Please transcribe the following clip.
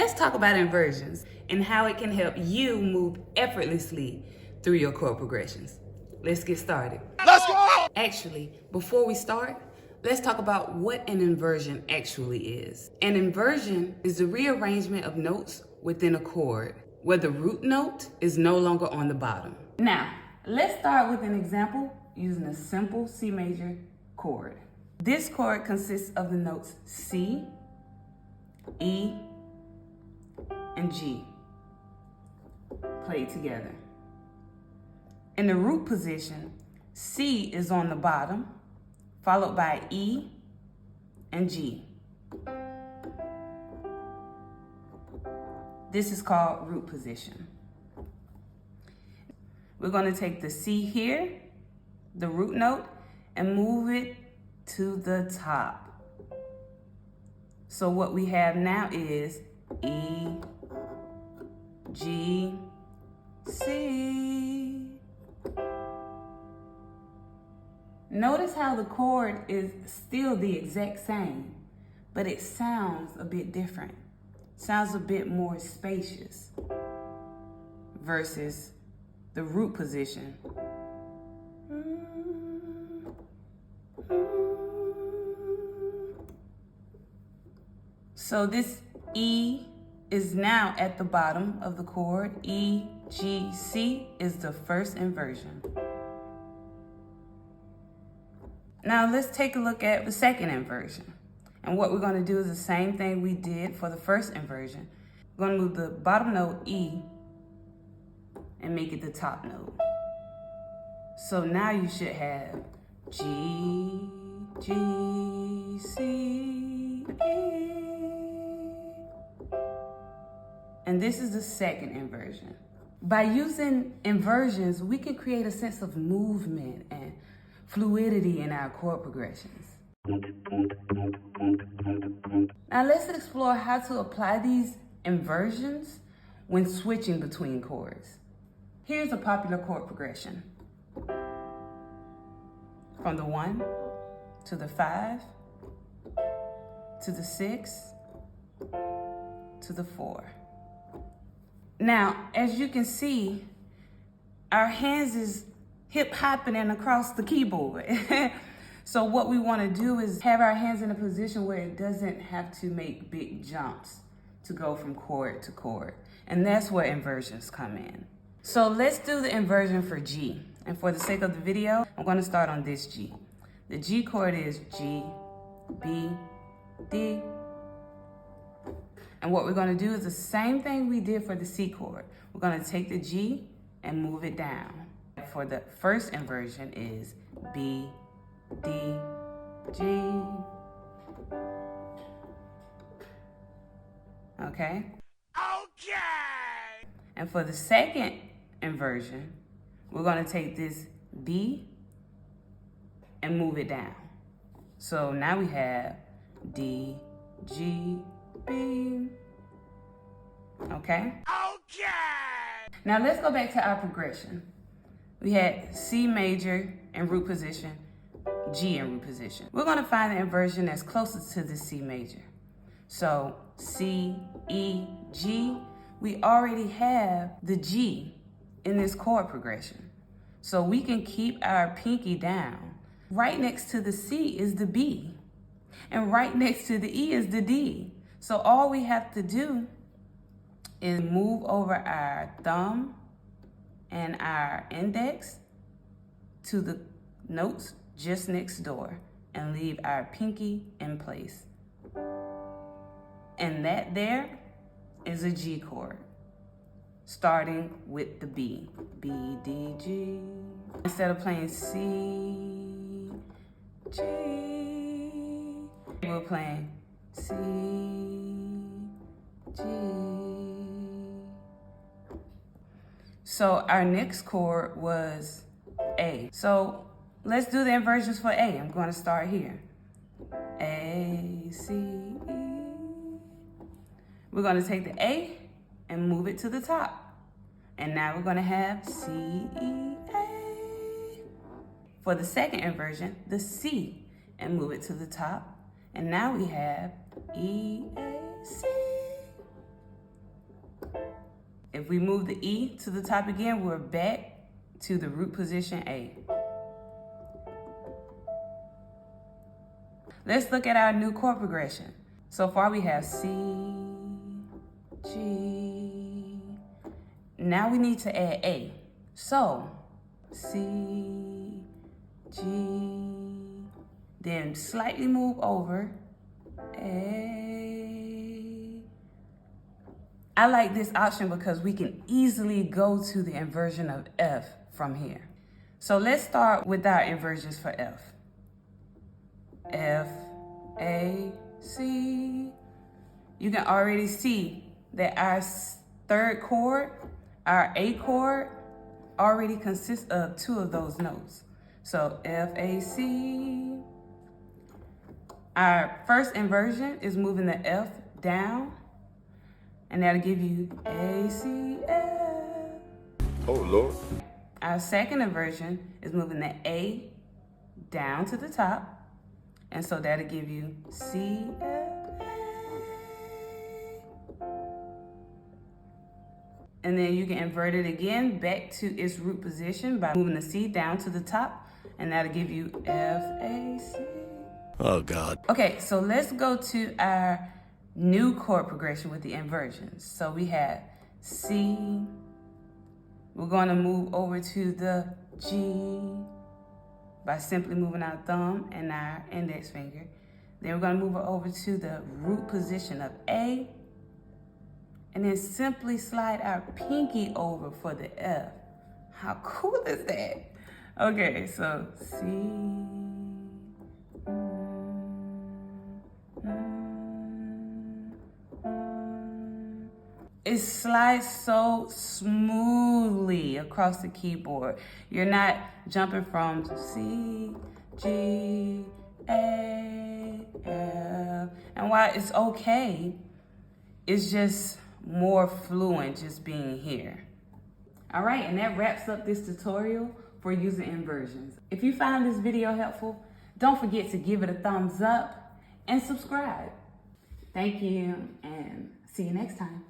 let's talk about inversions and how it can help you move effortlessly through your chord progressions. Let's get started. Let's go! Actually, before we start, let's talk about what an inversion actually is. An inversion is the rearrangement of notes within a chord where the root note is no longer on the bottom. Now, let's start with an example using a simple C major chord. This chord consists of the notes C, E, and G played together. In the root position, C is on the bottom, followed by E and G. This is called root position. We're going to take the C here, the root note, and move it to the top. So what we have now is E, G, C. Notice how the chord is still the exact same, but it sounds a bit different. Sounds a bit more spacious versus the root position. So this E is now at the bottom of the chord. E, G, C is the first inversion. Now let's take a look at the second inversion. And what we're going to do is the same thing we did for the first inversion. We're going to move the bottom note E and make it the top note. So now you should have G, G, C, E. And this is the second inversion. By using inversions, we can create a sense of movement and fluidity in our chord progressions. Now let's explore how to apply these inversions when switching between chords. Here's a popular chord progression. From the 1 to the 5 to the 6 to the 4. Now, as you can see, our hands is hip hopping across the keyboard. So what we want to do is have our hands in a position where it doesn't have to make big jumps to go from chord to chord. And that's where inversions come in. So let's do the inversion for G. And for the sake of the video, I'm going to start on this G. The G chord is G, B, D. And what we're going to do is the same thing we did for the C chord. We're going to take the G and move it down. For the first inversion is B, D, G. Okay? Okay! And for the second inversion, we're going to take this B and move it down. So now we have D, G, B. Okay? Okay! Now let's go back to our progression. We had C major in root position, G in root position. We're going to find the inversion that's closest to the C major. So C, E, G, we already have the G in this chord progression. So we can keep our pinky down. Right next to the C is the B. And right next to the E is the D. So all we have to do is move over our thumb and our index to the notes just next door and leave our pinky in place. And that there is a G chord, starting with the B. B, D, G. Instead of playing C, G, we're playing C, G. So our next chord was A. So let's do the inversions for A. I'm going to start here. A, C, E. We're going to take the A and move it to the top. And now we're going to have C, E, A. For the second inversion, the C, and move it to the top. And now we have E, A, C. If we move the E to the top again, we're back to the root position A. Let's look at our new chord progression. So far we have C, G. Now we need to add A. So C, G, then slightly move over A. I like this option because we can easily go to the inversion of F from here. So let's start with our inversions for F. F, A, C. You can already see that our third chord, our A chord, already consists of 2 of those notes. So F, A, C. Our first inversion is moving the F down, and that'll give you A, C, F. Oh, Lord. Our second inversion is moving the A down to the top, and so that'll give you C, F, A. And then you can invert it again back to its root position by moving the C down to the top, and that'll give you F, A, C. Oh, God. Okay, so let's go to our new chord progression with the inversions. So we have C. We're going to move over to the G by simply moving our thumb and our index finger. Then we're going to move it over to the root position of A. And then simply slide our pinky over for the F. How cool is that? Okay, so C. It slides so smoothly across the keyboard. You're not jumping from C, G, A, F. And while it's okay, it's just more fluent just being here. All right, and that wraps up this tutorial for using inversions. If you found this video helpful, don't forget to give it a thumbs up and subscribe. Thank you, and see you next time.